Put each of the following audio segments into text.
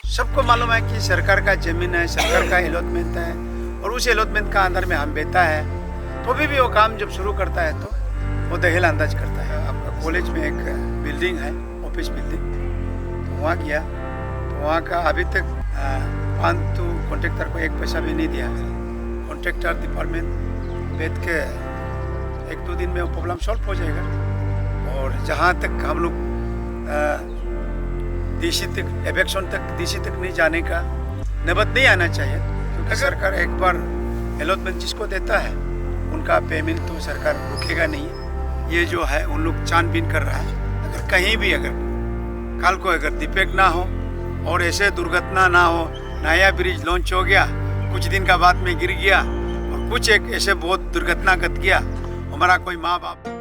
सबको मालूम है कि सरकार का ज़मीन है, सरकार का अलॉटमेंट है और उस अलॉटमेंट का अंदर में हम बेचता है। तो भी वो काम जब शुरू करता है तो वो दहेल अंदाज करता है। आपका कॉलेज में एक बिल्डिंग है, ऑफिस बिल्डिंग, तो वहाँ गया तो वहाँ का अभी तक फालतू कॉन्ट्रैक्टर को एक पैसा भी नहीं दिया। कॉन्ट्रैक्टर डिपार्टमेंट बैठ के 1-2 दिन में वो प्रॉब्लम सॉल्व हो जाएगा। और जहाँ तक हम लोग डीसी तक एवेक्शन तक डीसी तक नहीं जाने का नौबत नहीं आना चाहिए, क्योंकि सरकार एक बार अलॉटमेंट जिसको देता है उनका पेमेंट तो सरकार रुकेगा नहीं। ये जो है उन लोग छानबीन कर रहा है। अगर कहीं भी अगर कल को अगर डिफेक्ट ना हो और ऐसे दुर्घटना ना हो, नया ब्रिज लॉन्च हो गया, कुछ दिन का बाद में गिर गया और कुछ एक ऐसे बहुत दुर्घटना घट गया, हमारा कोई माँ बाप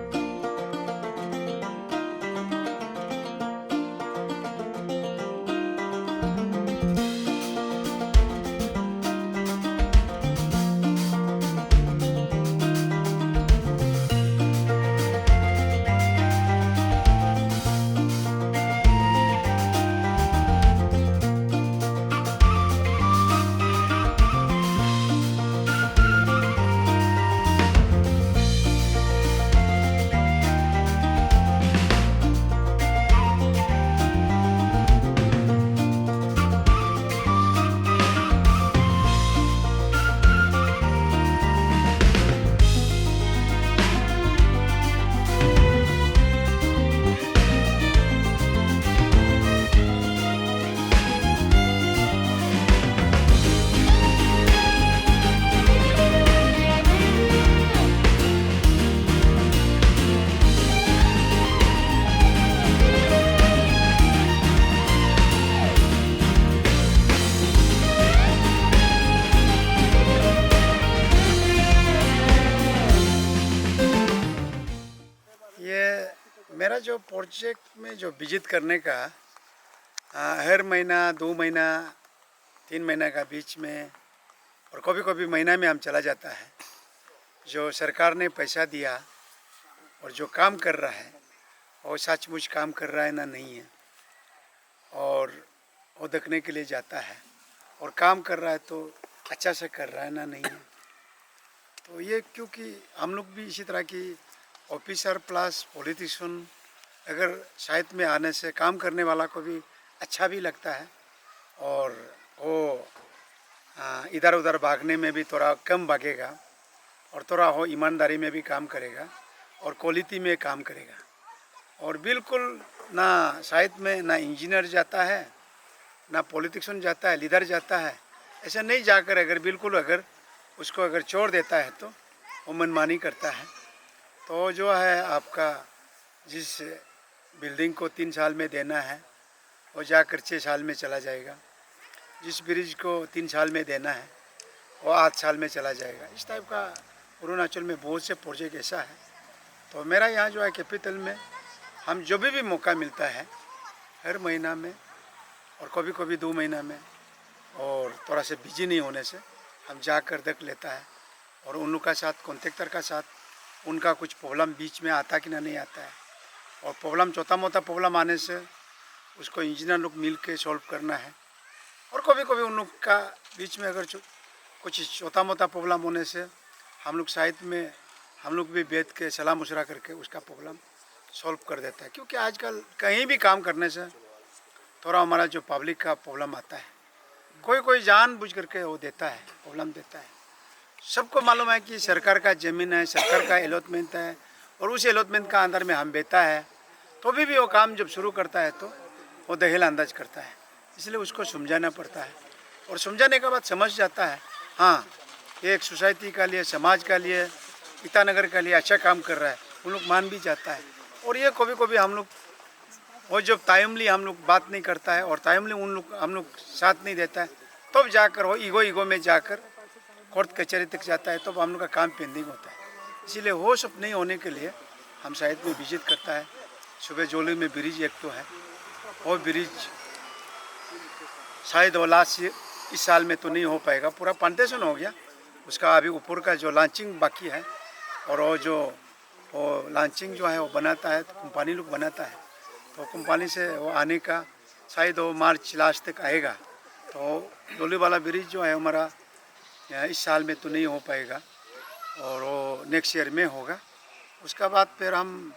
मेरा जो प्रोजेक्ट में जो विजिट करने का हर महीना 2 महीना 3 महीना का बीच में और कभी कभी महीना में हम चला जाता है। जो सरकार ने पैसा दिया और जो काम कर रहा है वो सचमुच काम कर रहा है ना नहीं है, और वो देखने के लिए जाता है। और काम कर रहा है तो अच्छा से कर रहा है ना नहीं है। तो ये क्योंकि हम लोग भी इसी तरह की ऑफिसर प्लस पॉलिटिशियन अगर साइड में आने से काम करने वाला को भी अच्छा भी लगता है, और वो इधर उधर भागने में भी थोड़ा कम भागेगा और थोड़ा वो ईमानदारी में भी काम करेगा और क्वालिटी में काम करेगा। और बिल्कुल ना साइड में ना इंजीनियर जाता है ना पॉलिटिशियन जाता है, लीडर जाता है, ऐसा नहीं जाकर अगर बिल्कुल अगर उसको अगर छोड़ देता है तो वो मनमानी करता है। तो जो है आपका जिस बिल्डिंग को 3 साल में देना है वो जाकर 6 साल में चला जाएगा। जिस ब्रिज को 3 साल में देना है वो 8 साल में चला जाएगा। इस टाइप का अरुणाचल में बहुत से प्रोजेक्ट ऐसा है। तो मेरा यहाँ जो है कैपिटल में हम जो भी मौका मिलता है हर महीना में और कभी कभी 2 महीना में, और थोड़ा से बिजी नहीं होने से हम जाकर देख लेता है। और उन लोग का साथ कॉन्ट्रैक्टर का साथ उनका कुछ प्रॉब्लम बीच में आता कि ना नहीं आता है, और प्रॉब्लम छोटा मोटा प्रॉब्लम आने से उसको इंजीनियर लोग मिल के सॉल्व करना है। और कभी कभी उन लोग का बीच में अगर कुछ छोटा मोटा प्रॉब्लम होने से हम लोग साइड में हम लोग भी बैठ के सलाह मशवरा करके उसका प्रॉब्लम सॉल्व कर देता है। क्योंकि आजकल कहीं भी काम करने से थोड़ा हमारा जो पब्लिक का प्रॉब्लम आता है, कोई जानबूझ करके वो देता है, प्रॉब्लम देता है। सबको मालूम है कि सरकार का ज़मीन है, सरकार का अलॉटमेंट है और उस अलॉटमेंट का अंदर में हम बेचता है। तो भी वो काम जब शुरू करता है तो वो दहेल अंदाज करता है। इसलिए उसको समझाना पड़ता है, और समझाने के बाद समझ जाता है हाँ ये एक सोसाइटी का लिए, समाज का लिए, ईटानगर का लिए अच्छा काम कर रहा है, उन लोग मान भी जाता है। और ये कभी कभी हम लोग वो जब टाइमली हम लोग बात नहीं करता है और टाइमली हम लोग साथ नहीं देता है, तब जाकर वो ईगो में जाकर कोर्ट कचहरी तक जाता है, तब हम लोग का काम पेंडिंग होता है। इसीलिए वो सब नहीं होने के लिए हम साइड में विजिट करता है। सुबह जोली में ब्रिज एक तो है, वो ब्रिज शायद वो लास्ट इस साल में तो नहीं हो पाएगा, पूरा प्लांटेशन हो गया उसका, अभी ऊपर का जो लॉन्चिंग बाकी है। और वो लॉन्चिंग जो है वो बनाता है तो कंपनी लोग बनाता है, तो कंपनी से वो आने का शायद वो मार्च लास्ट तक आएगा। तो डोली वाला ब्रिज जो है हमारा इस साल में तो नहीं हो पाएगा और वो नेक्स्ट ईयर में होगा। उसका बाद फिर हम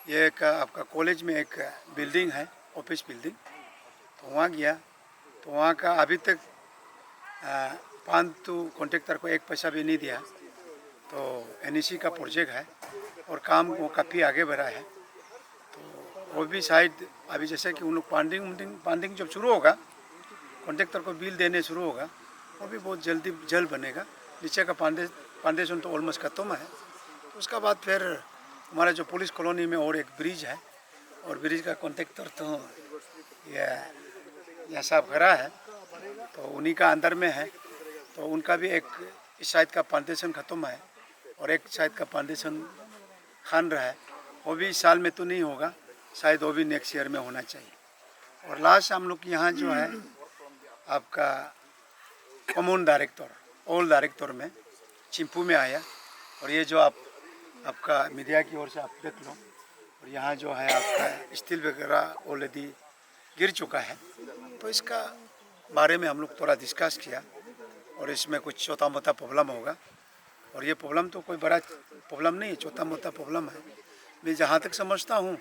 ये एक आपका कॉलेज में एक बिल्डिंग है, ऑफिस बिल्डिंग, तो वहाँ गया तो वहाँ का अभी तक पांतु कॉन्ट्रैक्टर को एक पैसा भी नहीं दिया। तो एनईसी का प्रोजेक्ट है और काम वो काफ़ी आगे बढ़ा है। तो वो भी शायद अभी जैसे कि उन लोग पांडिंग जब शुरू होगा, कॉन्ट्रैक्टर को बिल देने शुरू होगा, वो भी बहुत जल्द बनेगा। नीचे का फाउंडेशन तो ऑलमोस्ट खत्म है। तो उसका बाद फिर हमारा जो पुलिस कॉलोनी में और एक ब्रिज है और ब्रिज का कॉन्ट्रैक्टर तो यह साहब खड़ा है, तो उन्हीं का अंदर में है। तो उनका भी एक इस साइड का फाउंडेशन ख़त्म है और एक साइड का फाउंडेशन खान रहा है। वो भी इस साल में तो नहीं होगा, शायद वो भी नेक्स्ट ईयर में होना चाहिए। और लास्ट हम लोग यहाँ जो है आपका कॉमन डायरेक्टर ऑल डायरेक्टर में चिंपू में आया। और ये जो आपका मीडिया की ओर से आप देख लो, और यहाँ जो है आपका स्टील वगैरह ऑलरेडी गिर चुका है। तो इसका बारे में हम लोग थोड़ा डिस्कस किया और इसमें कुछ छोटा मोटा प्रॉब्लम होगा। और ये प्रॉब्लम तो कोई बड़ा प्रॉब्लम नहीं है, छोटा मोटा प्रॉब्लम है मैं जहाँ तक समझता हूँ।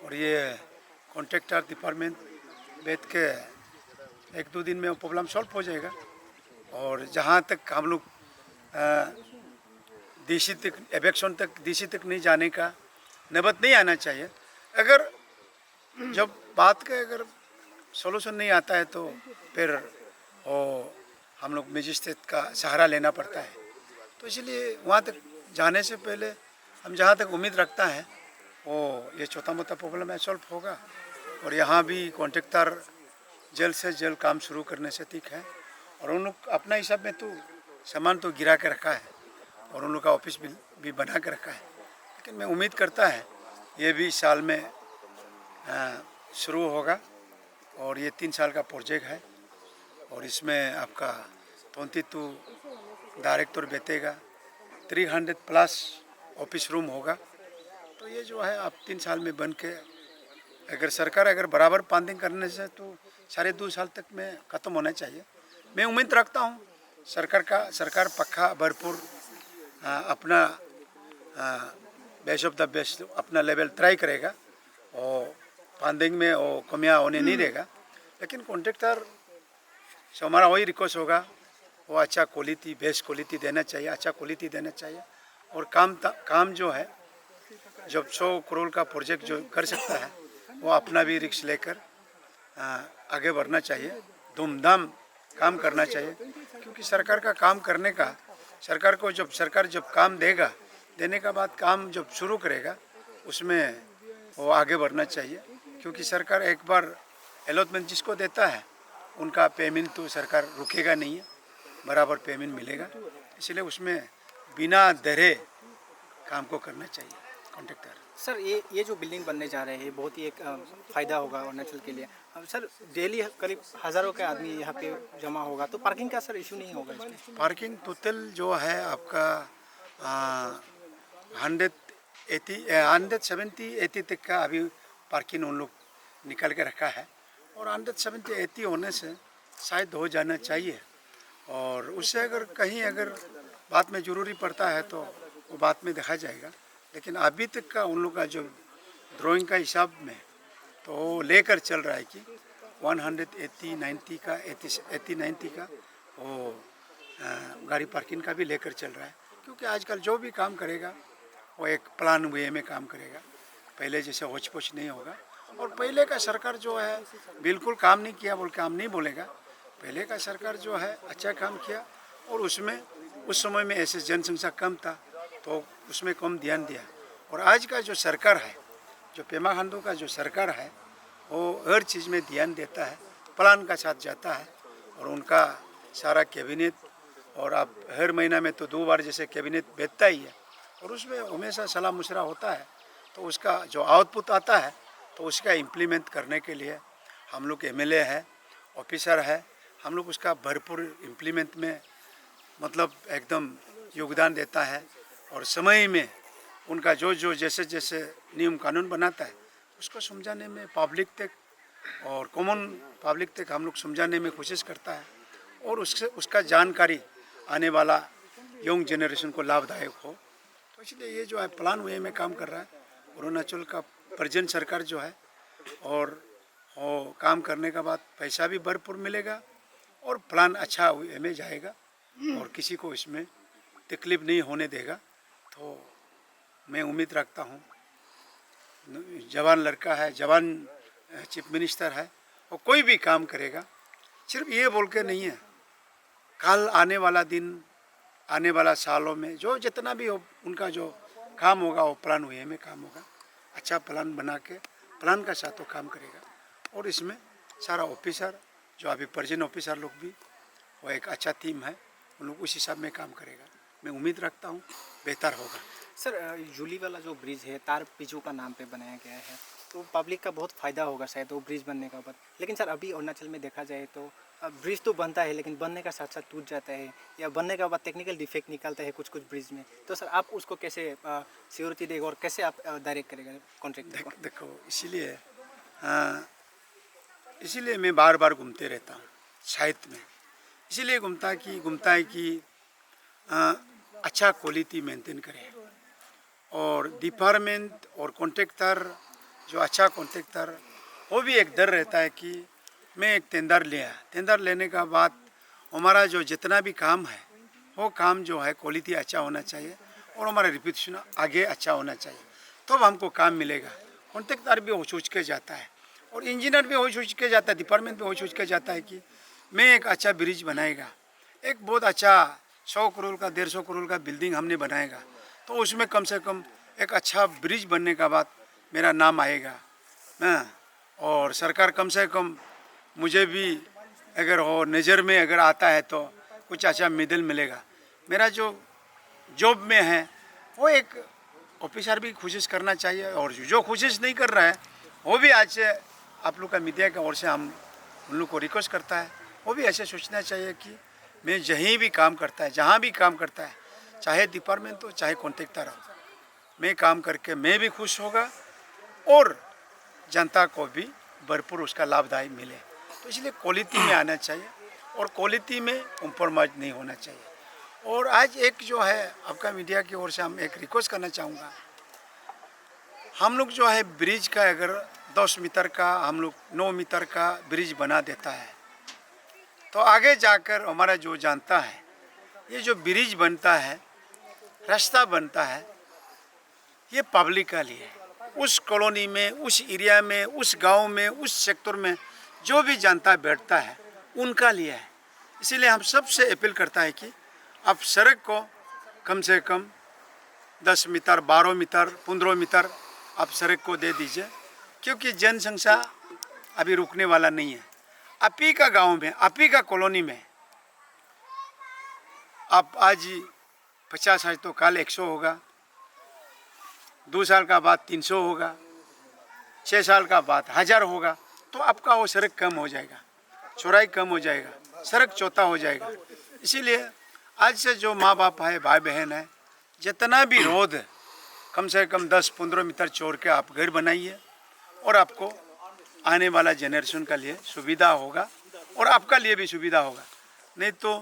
और ये कॉन्ट्रैक्टर डिपार्टमेंट बैठ के 1-2 दिन में वो प्रॉब्लम सॉल्व हो जाएगा। और जहाँ तक हम लोग डीसी तक एवेक्शन तक डीसी तक नहीं जाने का नौबत नहीं आना चाहिए। अगर जब बात का अगर सोल्यूशन नहीं आता है तो फिर वो हम लोग मजिस्ट्रेट का सहारा लेना पड़ता है। तो इसलिए वहाँ तक जाने से पहले हम जहाँ तक उम्मीद रखता है वो ये छोटा मोटा प्रॉब्लम है सॉल्व होगा। और यहाँ भी कॉन्ट्रैक्टर जल्द से जल्द काम शुरू करने से ठीक है। और उन लोग अपना हिसाब में तो सामान तो गिरा के रखा है और उन लोग का ऑफिस भी बना के रखा है। लेकिन मैं उम्मीद करता है ये भी साल में शुरू होगा। और ये 3 साल का प्रोजेक्ट है और इसमें आपका 22 डायरेक्टर बैठेगा, 300+ ऑफिस रूम होगा। तो ये जो है आप 3 साल में बन के अगर सरकार बराबर फंडिंग करने से तो 2.5 साल तक में ख़त्म होना चाहिए। मैं उम्मीद रखता हूँ सरकार पक्का भरपूर अपना बेस्ट ऑफ द बेस्ट अपना लेवल ट्राई करेगा और फंडिंग में वो कमियाँ होने नहीं देगा। लेकिन कॉन्ट्रैक्टर से हमारा वही रिक्वेस्ट होगा, वो अच्छा क्वालिटी बेस्ट क्वालिटी देना चाहिए, अच्छा क्वालिटी देना चाहिए। और काम जो है जब 100 करोड़ का प्रोजेक्ट जो कर सकता है वो अपना भी रिस्क लेकर आगे बढ़ना चाहिए, धूमधाम काम करना चाहिए। क्योंकि सरकार का काम करने का सरकार जब काम देने का बाद काम जब शुरू करेगा उसमें वो आगे बढ़ना चाहिए। क्योंकि सरकार एक बार अलॉटमेंट जिसको देता है उनका पेमेंट तो सरकार रुकेगा नहीं है, बराबर पेमेंट मिलेगा। इसलिए उसमें बिना डरे काम को करना चाहिए कॉन्ट्रैक्टर। सर ये जो बिल्डिंग बनने जा रहे हैं बहुत ही एक फ़ायदा होगा अरुणाचल के लिए। सर डेली करीब हज़ारों के आदमी यहाँ पे जमा होगा तो पार्किंग का सर इशू नहीं होगा इसमें? पार्किंग टोटल जो है आपका 170-80 तक का अभी पार्किंग उन लोग निकल के रखा है। और 170-80 होने से शायद हो जाना चाहिए। और उससे अगर बात में ज़रूरी पड़ता है तो वो बात में देखा जाएगा। लेकिन अभी तक का उन लोग का जो ड्राइंग का हिसाब में तो लेकर चल रहा है कि 180-90 का 80-90 का वो गाड़ी पार्किंग का भी लेकर चल रहा है। क्योंकि आजकल जो भी काम करेगा वो एक प्लान वे में काम करेगा, पहले जैसे होच पोच नहीं होगा। और पहले का सरकार जो है बिल्कुल काम नहीं किया काम नहीं बोलेगा। पहले का सरकार जो है अच्छा काम किया और उसमें उस समय में ऐसे जनसंख्या कम था तो उसमें कम ध्यान दिया। और आज का जो सरकार है, जो पेमा खांडू का जो सरकार है, वो हर चीज़ में ध्यान देता है, प्लान का साथ जाता है। और उनका सारा कैबिनेट और अब हर महीना में तो 2 बार जैसे कैबिनेट बैठता ही है और उसमें हमेशा सलाह मशवरा होता है। तो उसका जो आउटपुट आता है तो उसका इम्प्लीमेंट करने के लिए हम लोग MLA है, ऑफिसर है, हम लोग उसका भरपूर इम्प्लीमेंट में मतलब एकदम योगदान देता है। और समय में उनका जो जैसे नियम कानून बनाता है उसको समझाने में पब्लिक तक और कॉमन पब्लिक तक हम लोग समझाने में कोशिश करता है और उससे उसका जानकारी आने वाला यंग जनरेशन को लाभदायक हो। तो इसलिए ये जो है प्लान वे में काम कर रहा है अरुणाचल का प्रेजेंट सरकार जो है। और काम करने का बाद पैसा भी भरपूर मिलेगा और प्लान अच्छा वे में जाएगा और किसी को इसमें तकलीफ नहीं होने देगा। तो मैं उम्मीद रखता हूँ जवान लड़का है, जवान चीफ मिनिस्टर है, और कोई भी काम करेगा सिर्फ ये बोल के नहीं है। कल आने वाला दिन, आने वाला सालों में जो जितना भी हो उनका जो काम होगा वो प्लान वे में काम होगा। अच्छा प्लान बना के प्लान का साथ वो काम करेगा और इसमें सारा ऑफिसर जो अभी प्रेजेंट ऑफिसर लोग भी वो एक अच्छा टीम है, उन लोग उस हिसाब में काम करेगा। मैं उम्मीद रखता हूँ बेहतर होगा। सर जूली वाला जो ब्रिज है तार पिचू का नाम पे बनाया गया है, तो पब्लिक का बहुत फ़ायदा होगा शायद वो ब्रिज बनने का बाद। लेकिन सर अभी अरुणाचल में देखा जाए तो ब्रिज तो बनता है लेकिन बनने का साथ साथ टूट जाता है या बनने के बाद टेक्निकल डिफेक्ट निकलता है कुछ कुछ ब्रिज में। तो सर आप उसको कैसे सिक्योरिटी देगा और कैसे आप डायरेक्ट करेगा कॉन्ट्रैक्टर को? देखो इसीलिए मैं बार बार घूमते रहता हूँ साहित्य में। इसीलिए घूमता है कि अच्छा क्वालिटी मेंटेन करें और डिपार्टमेंट और कॉन्ट्रैक्टर जो अच्छा कॉन्ट्रैक्टर वो भी एक डर रहता है कि मैं एक टेंडर लेने का बाद हमारा जो जितना भी काम है वो काम जो है क्वालिटी अच्छा होना चाहिए और हमारा रिप्यूटेशन आगे अच्छा होना चाहिए, तो अब हमको काम मिलेगा। कॉन्ट्रैक्टर भी सोच के जाता है और इंजीनियर भी सोच के जाता है, डिपार्टमेंट भी सोच के जाता है कि मैं एक अच्छा ब्रिज बनाएगा, एक बहुत अच्छा 100 करोड़ का 150 करोड़ का बिल्डिंग हमने बनाएगा, तो उसमें कम से कम एक अच्छा ब्रिज बनने का बाद मेरा नाम आएगा। और सरकार कम से कम मुझे भी अगर हो नज़र में अगर आता है तो कुछ अच्छा मेडल मिलेगा। मेरा जो जॉब में है वो एक ऑफिसर भी कोशिश करना चाहिए और जो कोशिश नहीं कर रहा है वो भी आज से आप लोग का मीडिया की ओर से हम उन लोग को रिक्वेस्ट करता है, वो भी ऐसे सोचना चाहिए कि मैं जहीं भी काम करता है, जहाँ भी काम करता है, चाहे डिपार्टमेंट हो चाहे कॉन्ट्रैक्टर हो, मैं काम करके मैं भी खुश होगा और जनता को भी भरपूर उसका लाभदायी मिले। तो इसलिए क्वालिटी में आना चाहिए और क्वालिटी में कॉम्प्रोमाइज़ नहीं होना चाहिए। और आज एक जो है आपका मीडिया की ओर से हम एक रिक्वेस्ट करना चाहूँगा, हम लोग जो है ब्रिज का अगर 10 मीटर का हम लोग 9 मीटर का ब्रिज बना देता है तो आगे जाकर हमारा जो जानता है ये जो ब्रिज बनता है, रास्ता बनता है, ये पब्लिक का लिए है। उस कॉलोनी में, उस एरिया में, उस गांव में, उस सेक्टर में जो भी जनता बैठता है उनका लिए है। इसीलिए हम सबसे अपील करता है कि आप सड़क को कम से कम 10 मीटर, 12 मीटर, 15 मीटर आप सड़क को दे दीजिए, क्योंकि जनसंख्या अभी रुकने वाला नहीं है। आप ही का गांव में, आप ही का कॉलोनी में आप आज 50 है तो कल 100 होगा, 2 साल का बाद 300 होगा, 6 साल का बाद 1000 होगा, तो आपका वो सड़क कम हो जाएगा, चौड़ाई कम हो जाएगा, सड़क चौथा हो जाएगा। इसीलिए आज से जो माँ बाप है, भाई बहन है, जितना भी रोड कम से कम 10-15 मीटर चौड़ के आप घर बनाइए और आपको आने वाला जनरेशन का लिए सुविधा होगा और आपका लिए भी सुविधा होगा। नहीं तो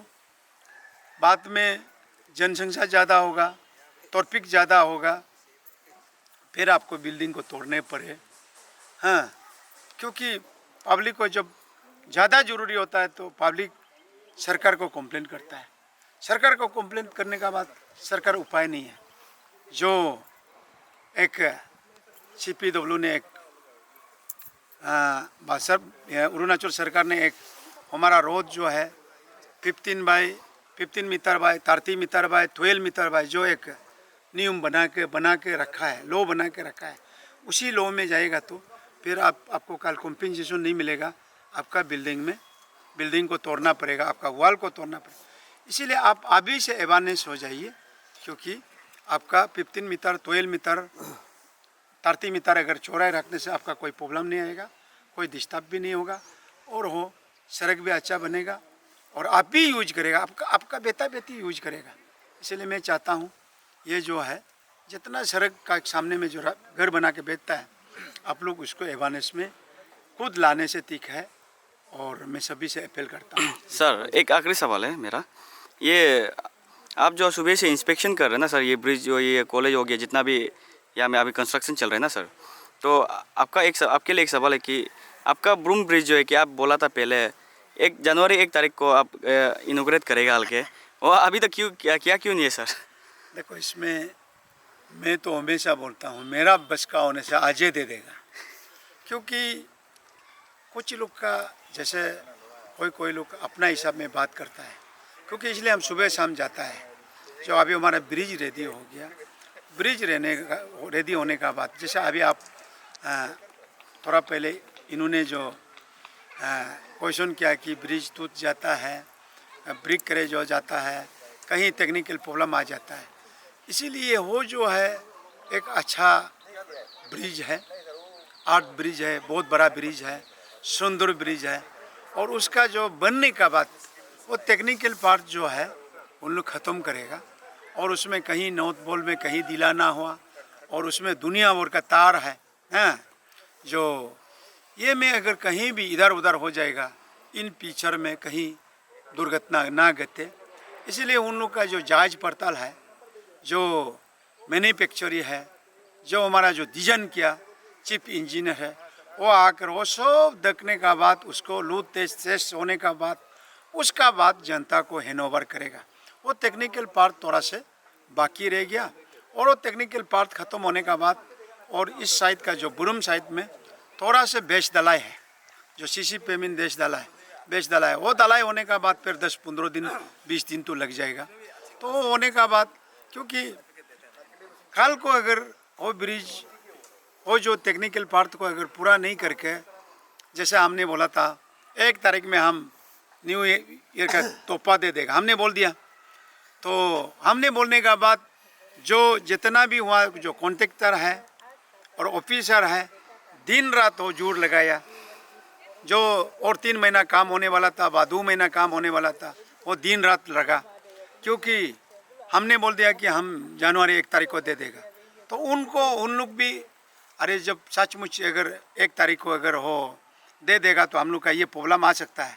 बाद में जनसंख्या ज़्यादा होगा, ट्रैफिक ज़्यादा होगा, फिर आपको बिल्डिंग को तोड़ने पड़े। हाँ, क्योंकि पब्लिक को जब ज़्यादा ज़रूरी होता है तो पब्लिक सरकार को कंप्लेंट करता है। सरकार को कंप्लेंट करने का बाद सरकार उपाय नहीं है। जो एक CPW ने एक अरुणाचल सरकार ने एक हमारा रोड जो है 15 metre by 30 metre by 12 metre by जो एक नियम बना के रखा है, लॉ बना के रखा है, उसी लॉ में जाएगा तो फिर आपको कल कॉम्पेंसेशन नहीं मिलेगा। आपका बिल्डिंग को तोड़ना पड़ेगा, आपका वॉल को तोड़ना पड़ेगा। इसीलिए आप अभी से अवेयरनेस हो जाइए, क्योंकि आपका 15 मीटर, 12 मीटर, 30 मीटर अगर चौड़ाई रखने से आपका कोई प्रॉब्लम नहीं आएगा, कोई डिस्टर्ब भी नहीं होगा और वो सड़क भी अच्छा बनेगा और आप भी यूज करेगा, आपका बेटा बेटी यूज करेगा। इसलिए मैं चाहता हूँ ये जो है जितना सड़क का सामने में जो घर बना के बेचता है, आप लोग उसको अवेयरनेस में खुद लाने से तीख है और मैं सभी से अपील करता हूँ। सर एक आखिरी सवाल है मेरा, ये आप जो सुबह से इंस्पेक्शन कर रहे हैं ना सर, ये ब्रिज जो ये कॉलेज हो गया जितना भी यहाँ में अभी कंस्ट्रक्शन चल रहा है ना सर, तो आपके लिए एक सवाल है कि आपका ब्रूम ब्रिज जो है कि आप बोला था पहले 1 जनवरी 1 तारीख को आप इनोग्रेट करेगा हल्के, वो अभी तक क्यों नहीं है सर? देखो, इसमें मैं तो हमेशा बोलता हूँ मेरा बस का होने से आज ही दे देगा, क्योंकि कुछ लोग का जैसे कोई लोग अपना हिसाब में बात करता है, क्योंकि इसलिए हम सुबह शाम जाता है। जो अभी हमारा ब्रिज रेडी हो गया, ब्रिज रेडी होने का बाद जैसे अभी आप थोड़ा पहले इन्होंने जो क्वेश्चन किया कि ब्रिज टूट जाता है, ब्रिक क्रैश हो जाता है, कहीं टेक्निकल प्रॉब्लम आ जाता है, इसीलिए वो जो है एक अच्छा ब्रिज है, आर्ट ब्रिज है, बहुत बड़ा ब्रिज है, सुंदर ब्रिज है। और उसका जो बनने का बाद वो टेक्निकल पार्ट जो है उन लोग ख़त्म करेगा, और उसमें कहीं नॉर्थ पोल में कहीं ढीला ना हुआ, और उसमें दुनिया भर का तार है जो ये में अगर कहीं भी इधर उधर हो जाएगा, इन पिक्चर में कहीं दुर्घटना ना घटे, इसलिए उन लोग का जो जांच पड़ताल है, जो मैन्युफैक्चरिंग है, जो हमारा जो डिजाइन किया चीफ इंजीनियर है, वो आकर वो सब देखने का बाद उसको लूट टेस्ट होने का बाद उसका बाद जनता को हैंडओवर करेगा। वो टेक्निकल पार्ट थोड़ा से बाकी रह गया, और वो टेक्निकल पार्ट ख़त्म होने का बाद और इस साइड का जो बुरुम साइड में थोड़ा से बेच दलाई है, जो सीसी पेमेंट बेच दलाई है, वो दलाई होने का बाद फिर 10-15 दिन 20 दिन तो लग जाएगा। तो वो होने का बाद क्योंकि कल को अगर वो ब्रिज वो जो टेक्निकल पार्ट को अगर पूरा नहीं करके, जैसे हमने बोला था 1 तारीख में हम न्यू ईयर का तोहफा दे देगा, हमने बोल दिया, तो हमने बोलने का बाद जो जितना भी हुआ, जो कॉन्ट्रैक्टर है और ऑफिसर है, दिन रात वो जोर लगाया, जो और 3 महीना काम होने वाला था, 2 महीना काम होने वाला था, वो दिन रात लगा, क्योंकि हमने बोल दिया कि हम जनवरी 1 तारीख को दे देगा। तो उन लोग भी अरे जब सचमुच अगर 1 तारीख को अगर हो दे देगा तो हम लोग का ये प्रॉब्लम आ सकता है,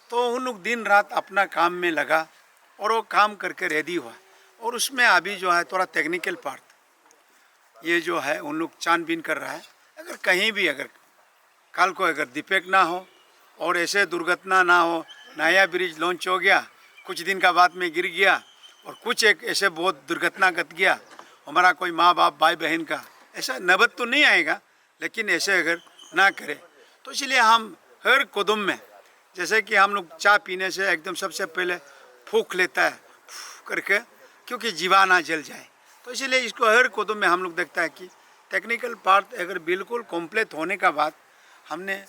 तो उन लोग दिन रात अपना काम में लगा और वो काम करके रेडी हुआ। और उसमें अभी जो है थोड़ा टेक्निकल पार्ट ये जो है उन लोग छानबीन कर रहा है, अगर कहीं भी अगर कल को अगर डिफेक्ट ना हो और ऐसे दुर्घटना ना हो, नया ब्रिज लॉन्च हो गया, कुछ दिन का बाद में गिर गया और कुछ एक ऐसे बहुत दुर्घटना घट गया, हमारा कोई माँ बाप भाई बहन का ऐसा नबत तो नहीं आएगा, लेकिन ऐसे अगर ना करे तो इसलिए हम हर कदम में, जैसे कि हम लोग चाय पीने से एकदम सबसे पहले फूंक लेता है करके, क्योंकि जीवा ना जल जाए, तो इसलिए इसको हर कदम में हम लोग देखता है कि टेक्निकल पार्ट अगर बिल्कुल कंप्लीट होने का बाद हमने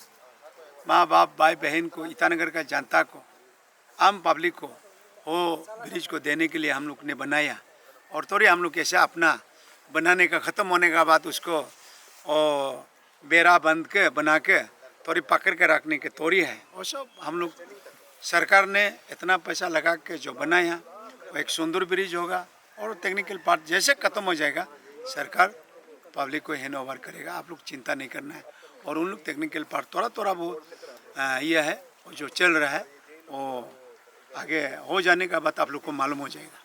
माँ बाप भाई बहन को, ईटानगर का जनता को, आम पब्लिक को वो ब्रिज को देने के लिए हम लोग ने बनाया। और थोड़ी हम लोग कैसे अपना बनाने का ख़त्म होने का बाद उसको और बेरा बंद के बना के थोड़ी पकड़ के रखने के तोरी है, और सब हम लोग सरकार ने इतना पैसा लगा के जो बनाया वो एक सुंदर ब्रिज होगा। और टेक्निकल पार्ट जैसे ख़त्म हो जाएगा सरकार पब्लिक को हैंड ओवर करेगा, आप लोग चिंता नहीं करना है। और उन लोग टेक्निकल पार्ट थोड़ा बहुत ये है जो चल रहा है वो आगे हो जाने का बात आप लोग को मालूम हो जाएगा।